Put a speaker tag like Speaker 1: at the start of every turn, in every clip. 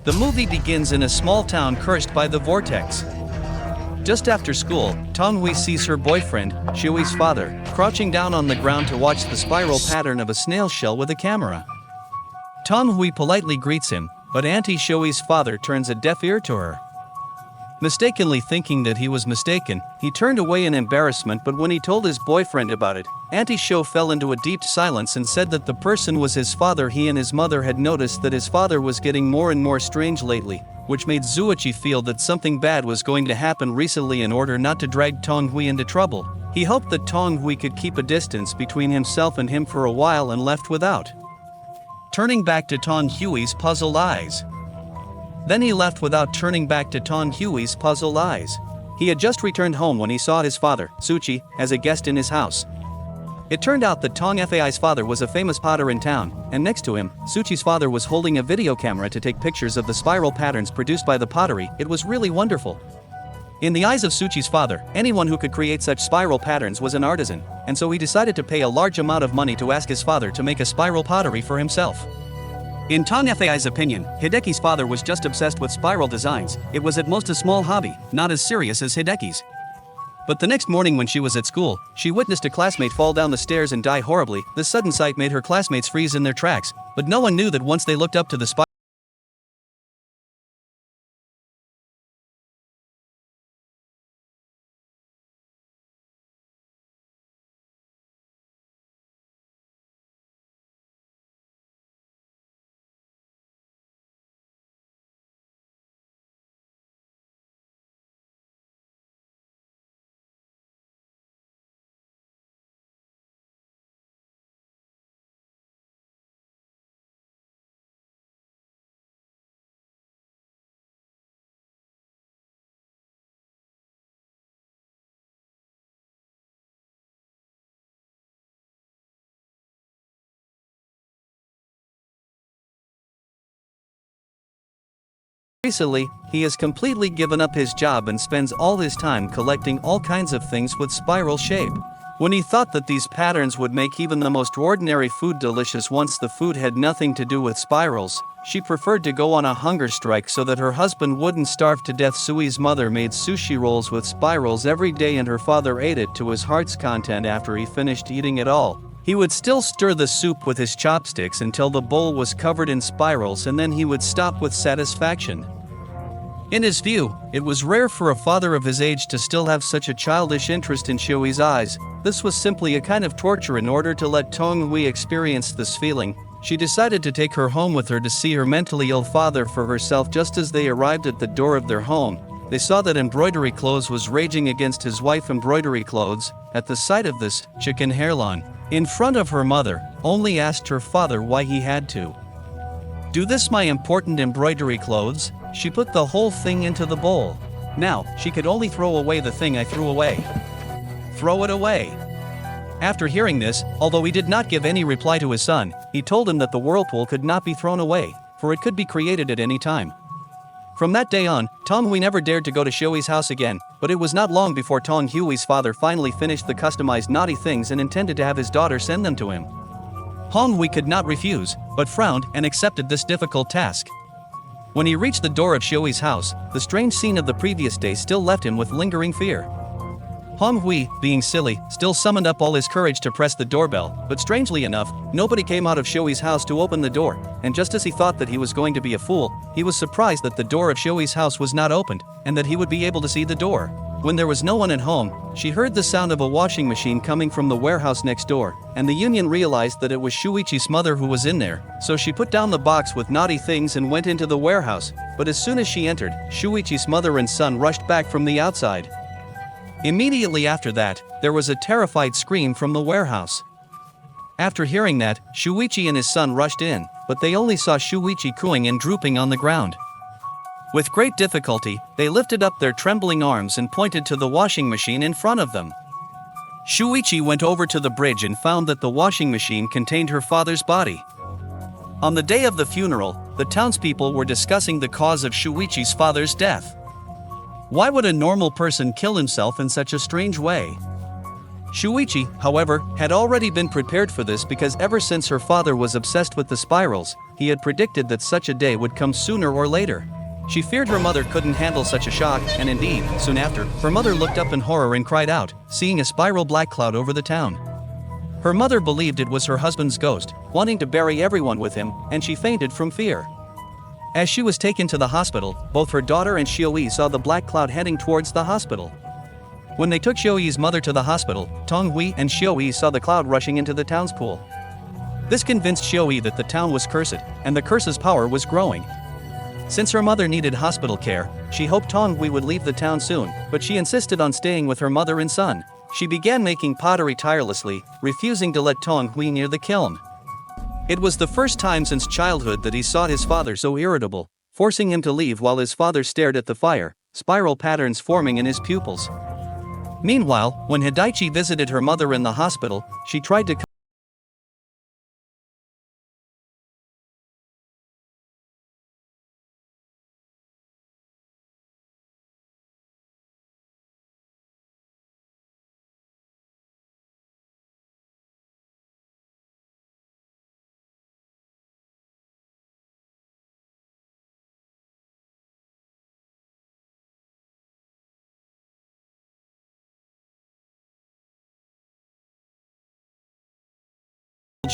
Speaker 1: The movie begins in a small town cursed by the vortex. Just after school, Tong-hui sees her boyfriend, Shui's father, crouching down on the ground to watch the spiral pattern of a snail shell with a camera. Tong-hui politely greets him, but Auntie Shui's father turns a deaf ear to her. Mistakenly thinking that he was mistaken, he turned away in embarrassment, but when he told his boyfriend about it, Auntie Shu fell into a deep silence and said that the person was his father. He and his mother had noticed that his father was getting more and more strange lately, which made Zuichi feel that something bad was going to happen recently. In order not to drag Tong-hui into trouble, he hoped that Tong-hui could keep a distance between himself and him for a while and left without turning back to Tong-hui's puzzled eyes. Then he left without turning back to Tong-hui's puzzled eyes. He had just returned home when he saw his father, Suchi, as a guest in his house. It turned out that Tong-Fai's father was a famous potter in town, and next to him, Suchi's father was holding a video camera to take pictures of the spiral patterns produced by the pottery. It was really wonderful. In the eyes of Suchi's father, anyone who could create such spiral patterns was an artisan, and so he decided to pay a large amount of money to ask his father to make a spiral pottery for himself. In Tong-Fai's opinion, Hideki's father was just obsessed with spiral designs. It was at most a small hobby, not as serious as Hideki's. But the next morning when she was at school, she witnessed a classmate fall down the stairs and die horribly. This sudden sight made her classmates freeze in their tracks, but no one knew that once they looked up to the spiral Recently, he has completely given up his job and spends all his time collecting all kinds of things with spiral shape. When he thought that these patterns would make even the most ordinary food delicious once the food had nothing to do with spirals, she preferred to go on a hunger strike so that her husband wouldn't starve to death. Sui's mother made sushi rolls with spirals every day and her father ate it to his heart's content. After he finished eating it all, he would still stir the soup with his chopsticks until the bowl was covered in spirals, and then he would stop with satisfaction. In his view, it was rare for a father of his age to still have such a childish interest in Shui's eyes. This was simply a kind of torture. In order to let Tong-hui experience this feeling, she decided to take her home with her to see her mentally ill father for herself. Just as they arrived at the door of their home, they saw that Embroidery Clothes was raging against his wife. Embroidery Clothes, at the sight of this, chicken hairline, in front of her mother, only asked her father why he had to do this. My important Embroidery Clothes, she put the whole thing into the bowl. Now, she could only throw away the thing I threw away. Throw it away. After hearing this, although he did not give any reply to his son, he told him that the whirlpool could not be thrown away, for it could be created at any time. From that day on, Tong-hui never dared to go to Shui's house again, but it was not long before Tong-hui's father finally finished the customized naughty things and intended to have his daughter send them to him. Tong-hui could not refuse, but frowned and accepted this difficult task. When he reached the door of Shui's house, the strange scene of the previous day still left him with lingering fear. Tong-hui, being silly, still summoned up all his courage to press the doorbell, but strangely enough, nobody came out of Shui's house to open the door, and just as he thought that he was going to be a fool, he was surprised that the door of Shui's house was not opened, and that he would be able to see the door. When there was no one at home, she heard the sound of a washing machine coming from the warehouse next door, and the union realized that it was Shuichi's mother who was in there, so she put down the box with naughty things and went into the warehouse, but as soon as she entered, Shuichi's mother and son rushed back from the outside. Immediately after that, there was a terrified scream from the warehouse. After hearing that, Shuichi and his son rushed in, but they only saw Shuichi cooing and drooping on the ground. With great difficulty, they lifted up their trembling arms and pointed to the washing machine in front of them. Shuichi went over to the bridge and found that the washing machine contained her father's body. On the day of the funeral, the townspeople were discussing the cause of Shuichi's father's death. Why would a normal person kill himself in such a strange way? Shuichi, however, had already been prepared for this because ever since her father was obsessed with the spirals, he had predicted that such a day would come sooner or later. She feared her mother couldn't handle such a shock, and indeed, soon after, her mother looked up in horror and cried out, seeing a spiral black cloud over the town. Her mother believed it was her husband's ghost, wanting to bury everyone with him, and she fainted from fear. As she was taken to the hospital, both her daughter and Xiaoyi saw the black cloud heading towards the hospital. When they took Xiaoyi's mother to the hospital, Tonghui and Xiaoyi saw the cloud rushing into the town's pool. This convinced Xiaoyi that the town was cursed, and the curse's power was growing. Since her mother needed hospital care, she hoped Tonghui would leave the town soon, but she insisted on staying with her mother and son. She began making pottery tirelessly, refusing to let Tonghui near the kiln. It was the first time since childhood that he saw his father so irritable, forcing him to leave while his father stared at the fire, spiral patterns forming in his pupils. Meanwhile, when Hidaichi visited her mother in the hospital, she tried to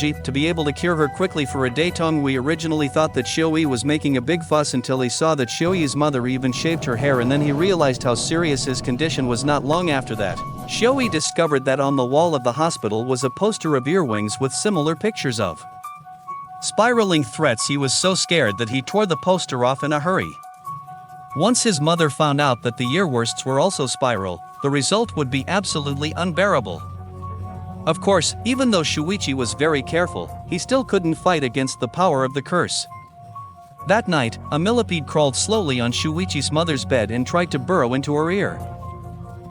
Speaker 1: to be able to cure her quickly for a day. Tonghui originally thought that Xiaoyi was making a big fuss until he saw that Xiaoyi's mother even shaved her hair, and then he realized how serious his condition was. Not long after that, Xiaoyi discovered that on the wall of the hospital was a poster of earwings with similar pictures of spiraling threats. He was so scared that he tore the poster off in a hurry. Once his mother found out that the earwursts were also spiral, the result would be absolutely unbearable. Of course, even though Shuichi was very careful, he still couldn't fight against the power of the curse. That night, a millipede crawled slowly on Shuichi's mother's bed and tried to burrow into her ear.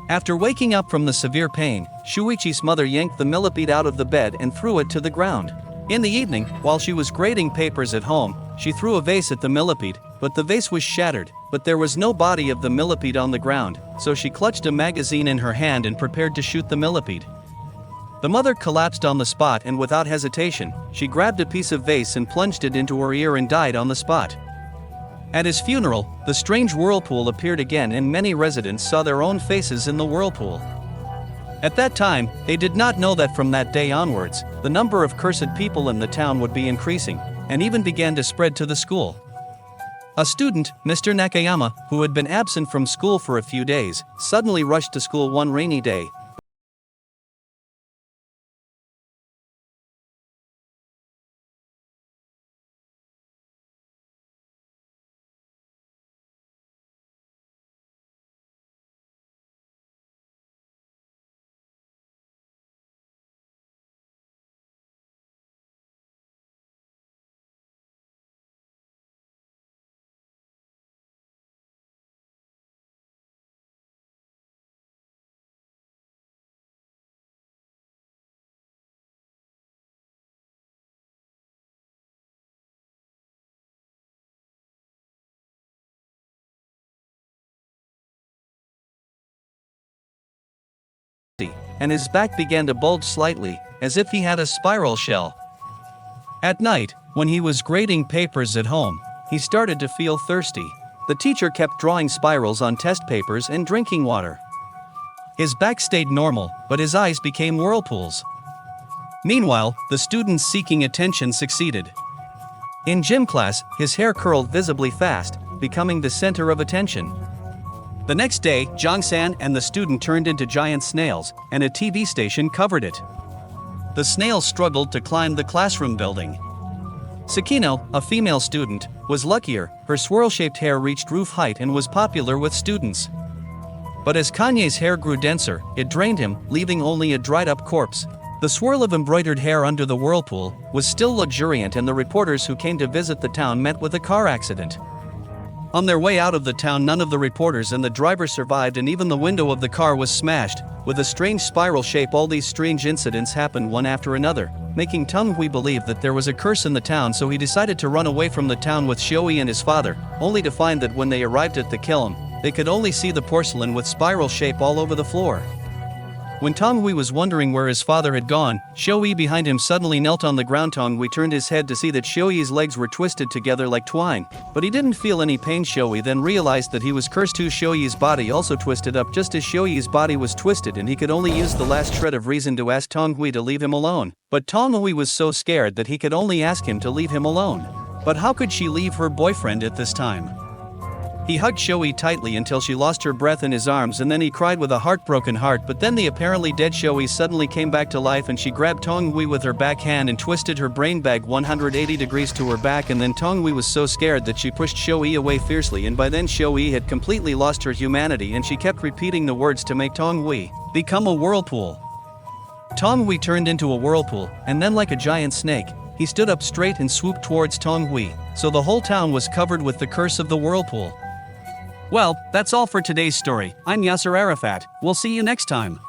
Speaker 1: After waking up from the severe pain, Shuichi's mother yanked the millipede out of the bed and threw it to the ground. In the evening, while she was grading papers at home, she threw a vase at the millipede, but the vase was shattered, but there was no body of the millipede on the ground, so she clutched a magazine in her hand and prepared to shoot the millipede. The mother collapsed on the spot, and without hesitation, she grabbed a piece of vase and plunged it into her ear and died on the spot. At his funeral, the strange whirlpool appeared again, and many residents saw their own faces in the whirlpool. At that time, they did not know that from that day onwards, the number of cursed people in the town would be increasing, and even began to spread to the school. A student, Mr. Nakayama, who had been absent from school for a few days, suddenly rushed to school one rainy day. And his back began to bulge slightly, as if he had a spiral shell. At night, when he was grading papers at home, he started to feel thirsty. The teacher kept drawing spirals on test papers and drinking water. His back stayed normal, but his eyes became whirlpools. Meanwhile, the students seeking attention succeeded. In gym class, his hair curled visibly fast, becoming the center of attention. The next day, Zhang-san and the student turned into giant snails, and a TV station covered it. The snails struggled to climb the classroom building. Sakino, a female student, was luckier. Her swirl-shaped hair reached roof height and was popular with students. But as Kanye's hair grew denser, it drained him, leaving only a dried-up corpse. The swirl of embroidered hair under the whirlpool was still luxuriant, and the reporters who came to visit the town met with a car accident. On their way out of the town, none of the reporters and the driver survived, and even the window of the car was smashed. With a strange spiral shape, all these strange incidents happened one after another, making Tonghui believe that there was a curse in the town, so he decided to run away from the town with Xiaoyi and his father, only to find that when they arrived at the kiln, they could only see the porcelain with spiral shape all over the floor. When Tong Hui was wondering where his father had gone, Xiao Yi behind him suddenly knelt on the ground. Tong Hui turned his head to see that Xiao Yi's legs were twisted together like twine, but he didn't feel any pain. Xiao Yi then realized that he was cursed too. Xiao Yi's body also twisted up just as Xiao Yi's body was twisted, and he could only use the last shred of reason to ask Tong Hui to leave him alone. But Tong Hui was so scared that he could only ask him to leave him alone. But how could she leave her boyfriend at this time? He hugged Xiao Yi tightly until she lost her breath in his arms, and then he cried with a heartbroken heart. But then the apparently dead Xiao Yi suddenly came back to life, and she grabbed Tong Hui with her back hand and twisted her brain bag 180 degrees to her back. And then Tong Hui was so scared that she pushed Xiao Yi away fiercely, and by then Xiao Yi had completely lost her humanity, and she kept repeating the words to make Tong Hui become a whirlpool. Tong Hui turned into a whirlpool, and then like a giant snake, he stood up straight and swooped towards Tong Hui, so the whole town was covered with the curse of the whirlpool. Well, that's all for today's story. I'm Yasser Arafat. We'll see you next time.